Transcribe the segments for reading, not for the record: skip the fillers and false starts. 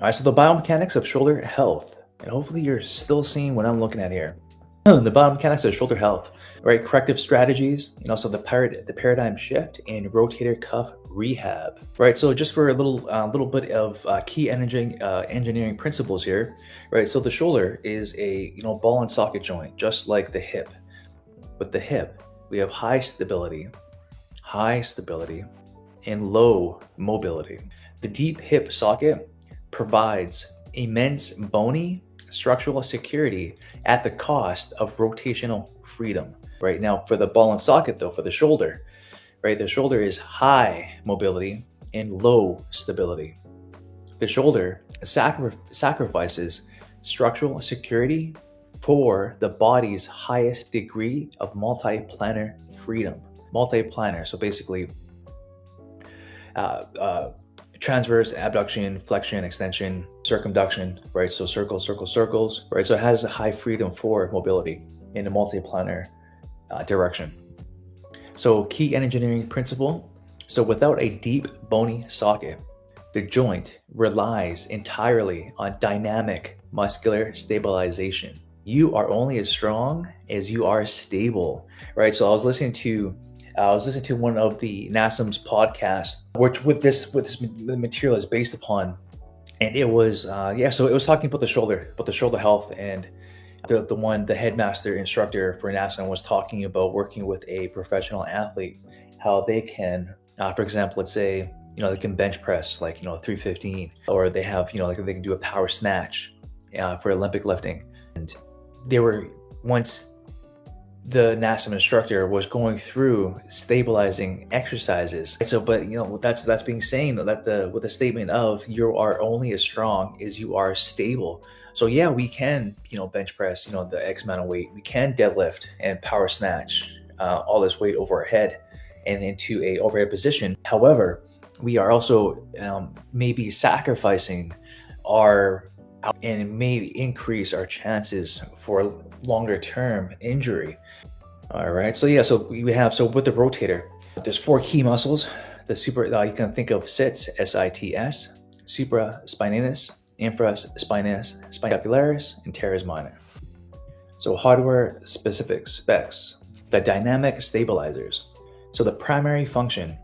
All right, so the biomechanics of shoulder health, and hopefully you're still seeing what I'm looking at here. The biomechanics of shoulder health, right? Corrective strategies, and also the paradigm shift in rotator cuff rehab, right? So just for a little bit of key engineering principles here, right? So the shoulder is a ball and socket joint, just like the hip. With the hip, we have high stability, and low mobility. The deep hip socket provides immense bony structural security at the cost of rotational freedom. Right now, for the ball and socket, though, for the shoulder, right, the shoulder is high mobility and low stability. The shoulder sacrifices structural security for the body's highest degree of multiplanar freedom. Multiplanar, so basically transverse, abduction, flexion, extension, circumduction, right? So circles, right? So it has a high freedom for mobility in a multiplanar direction. So key engineering principle. So without a deep bony socket, the joint relies entirely on dynamic muscular stabilization. You are only as strong as you are stable, right? So I was listening to one of the NASM's podcasts, which with this material is based upon, and it was so it was talking about the shoulder health, and the headmaster instructor for NASM was talking about working with a professional athlete, how they can, for example, let's say they can bench press like 315, or they have like they can do a power snatch for Olympic lifting, and once the NASM instructor was going through stabilizing exercises. So, but that's being saying that with the statement of you are only as strong as you are stable. So yeah, we can bench press the X amount of weight. We can deadlift and power snatch all this weight over our head and into a overhead position. However, we are also maybe sacrificing and maybe increase our chances for longer term injury. All right, so yeah, so we have, with the rotator, there's 4 key muscles. You can think of SITS, S-I-T-S, supraspinatus, infraspinatus, scapularis, and teres minor. So hardware specific specs, the dynamic stabilizers. So the primary function,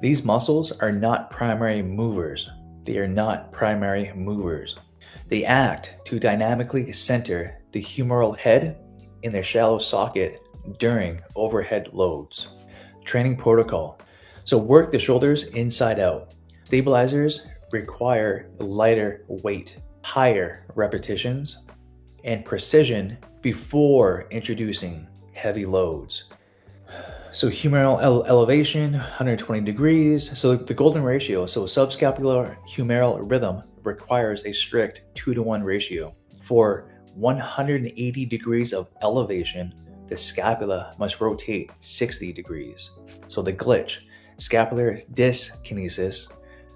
these muscles are not primary movers. They are not primary movers. They act to dynamically center the humeral head in their shallow socket during overhead loads. Training protocol. So work the shoulders inside out. Stabilizers require lighter weight, higher repetitions, and precision before introducing heavy loads. So humeral elevation, 120 degrees. So the golden ratio, so subscapular humeral rhythm requires a strict 2-to-1 ratio. For 180 degrees of elevation, the scapula must rotate 60 degrees. So the glitch, scapular dyskinesis,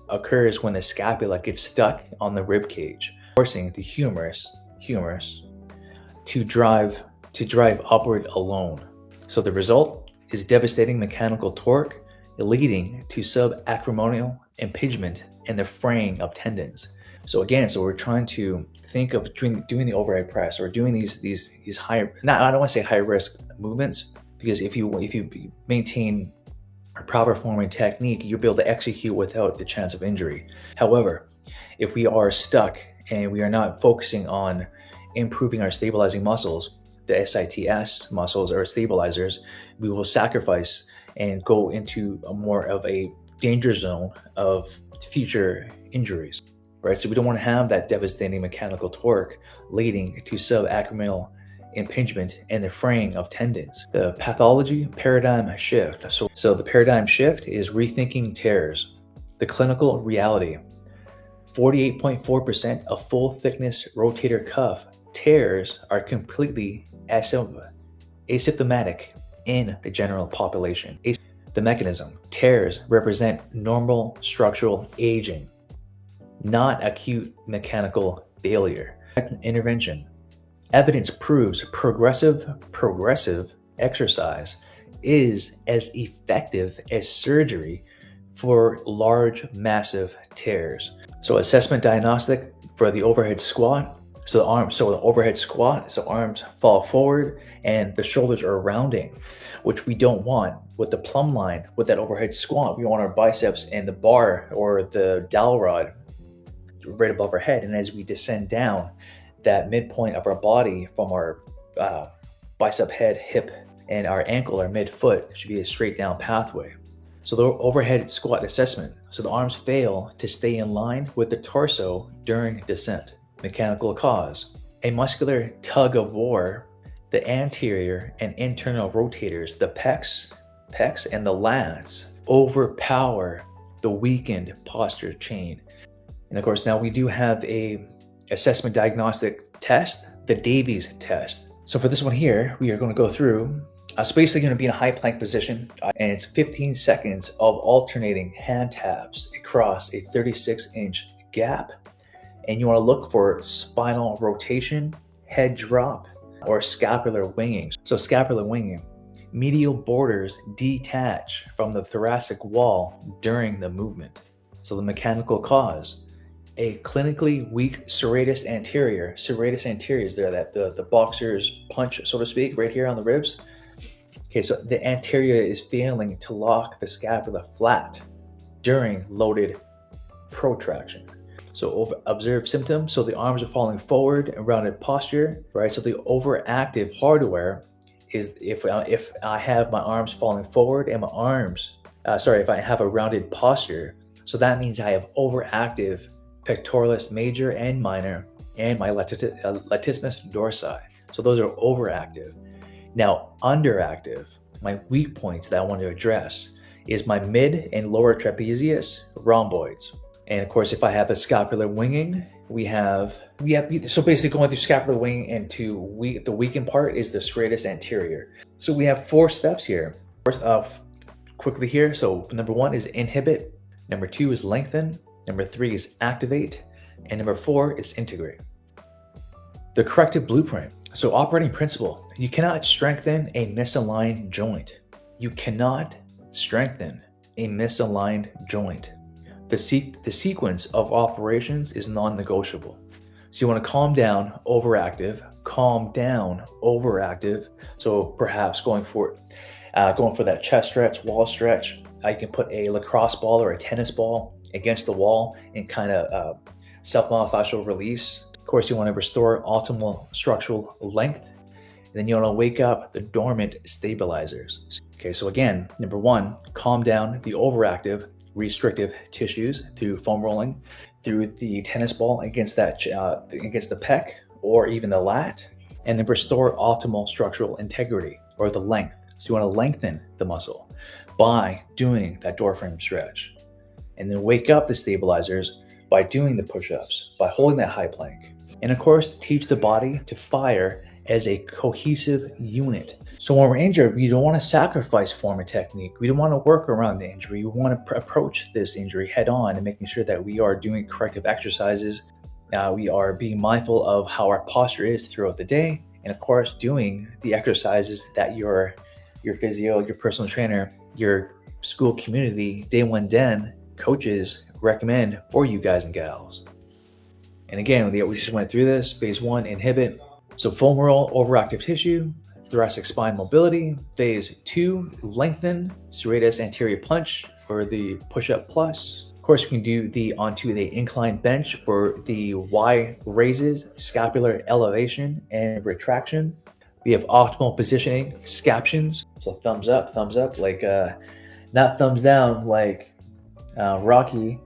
occurs when the scapula gets stuck on the rib cage, forcing the humerus to drive upward alone. So the result is devastating mechanical torque, leading to subacromial impingement and the fraying of tendons. So again, we're trying to think of doing the overhead press, or doing these high, I don't want to say high risk movements, because if you maintain a proper form and technique, you'll be able to execute without the chance of injury. However, if we are stuck and we are not focusing on improving our stabilizing muscles, the SITS muscles or stabilizers, we will sacrifice and go into more of a danger zone of future injuries, right? So we don't want to have that devastating mechanical torque leading to subacromial impingement and the fraying of tendons. The pathology paradigm shift. So the paradigm shift is rethinking tears. The clinical reality: 48.4% of full thickness rotator cuff tears are completely asymptomatic in the general population. The mechanism: tears represent normal structural aging, not acute mechanical failure. Intervention: evidence proves progressive exercise is as effective as surgery for large, massive tears. So assessment diagnostic for the overhead squat. So the overhead squat, so arms fall forward and the shoulders are rounding, which we don't want. With the plumb line, with that overhead squat, we want our biceps and the bar or the dowel rod right above our head. And as we descend down, that midpoint of our body from our bicep, head, hip, and our ankle or midfoot should be a straight down pathway. So the overhead squat assessment. So the arms fail to stay in line with the torso during descent. Mechanical cause. A muscular tug of war. The anterior and internal rotators, the pecs and the lats, overpower the weakened posture chain. And of course, now we do have a assessment diagnostic test, the Davies test. So for this one here, we are going to go through, so basically going to be in a high plank position, and it's 15 seconds of alternating hand taps across a 36-inch gap. And you want to look for spinal rotation, head drop, or scapular winging. So scapular winging, medial borders detach from the thoracic wall during the movement. So the mechanical cause, a clinically weak serratus anterior. Serratus anterior is there, that the boxer's punch, so to speak, right here on the ribs. Okay, so the anterior is failing to lock the scapula flat during loaded protraction. So observed symptoms, so the arms are falling forward in rounded posture, right? So the overactive hardware is if I have my arms falling forward and my arms, if I have a rounded posture, so that means I have overactive pectoralis major and minor and my latissimus dorsi. So those are overactive. Now underactive, my weak points that I want to address is my mid and lower trapezius rhomboids. And of course, if I have a scapular winging, we have so basically going through scapular winging into the weakened part is the serratus anterior. So we have 4 steps here. Quickly here. So number 1 is inhibit. Number 2 is lengthen. Number 3 is activate. And number 4 is integrate. The corrective blueprint. So operating principle, you cannot strengthen a misaligned joint. You cannot strengthen a misaligned joint. The sequence of operations is non-negotiable. So you want to calm down, overactive, calm down, overactive. So perhaps going for that chest stretch, wall stretch. You can put a lacrosse ball or a tennis ball against the wall and kind of self-myofascial release. Of course, you want to restore optimal structural length. And then you want to wake up the dormant stabilizers. Okay, so again, number 1, calm down the overactive restrictive tissues through foam rolling, through the tennis ball against the pec or even the lat, and then restore optimal structural integrity or the length. So you want to lengthen the muscle by doing that door frame stretch, and then wake up the stabilizers by doing the push-ups, by holding that high plank, and of course teach the body to fire as a cohesive unit. So when we're injured, we don't want to sacrifice form and technique. We don't want to work around the injury. We want to approach this injury head on and making sure that we are doing corrective exercises. We are being mindful of how our posture is throughout the day. And of course, doing the exercises that your physio, your personal trainer, your school community, day one den coaches recommend for you guys and gals. And again, we just went through this. Phase 1, inhibit. So foam roll, overactive tissue, thoracic spine mobility. Phase 2, lengthen, serratus anterior punch for the push-up plus. Of course, we can do onto the incline bench for the Y raises, scapular elevation and retraction. We have optimal positioning, scaptions. So thumbs up, like not thumbs down like Rocky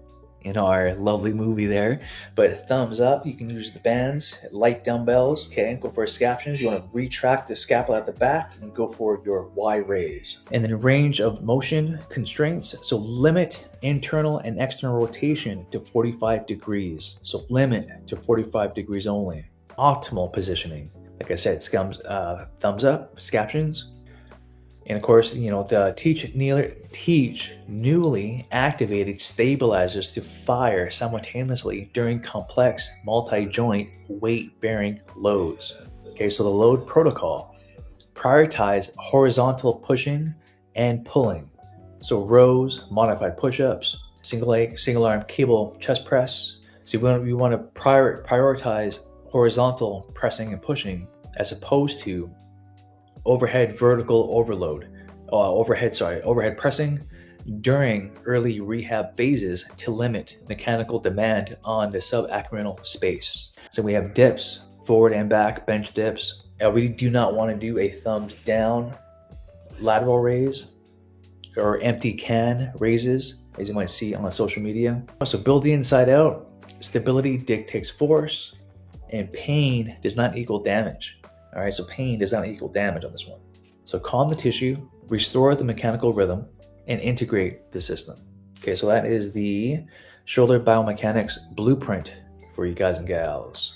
in our lovely movie there, but thumbs up. You can use the bands, light dumbbells, okay, go for scaptions. You want to retract the scapula at the back and go for your Y raise. And then range of motion constraints. So limit internal and external rotation to 45 degrees. So limit to 45 degrees only. Optimal positioning. Like I said, thumbs up, scaptions. And of course, teach newly activated stabilizers to fire simultaneously during complex multi-joint weight-bearing loads. Okay, so the load protocol. Prioritize horizontal pushing and pulling. So rows, modified push-ups, single arm cable chest press, So we want to prioritize horizontal pressing and pushing as opposed to overhead pressing during early rehab phases to limit mechanical demand on the subacromial space. So we have dips, forward and back bench dips. We do not want to do a thumbs down lateral raise or empty can raises, as you might see on social media. So build the inside out. Stability dictates force, and pain does not equal damage. All right, so pain does not equal damage on this one. So calm the tissue, restore the mechanical rhythm, and integrate the system. Okay, so that is the shoulder biomechanics blueprint for you guys and gals.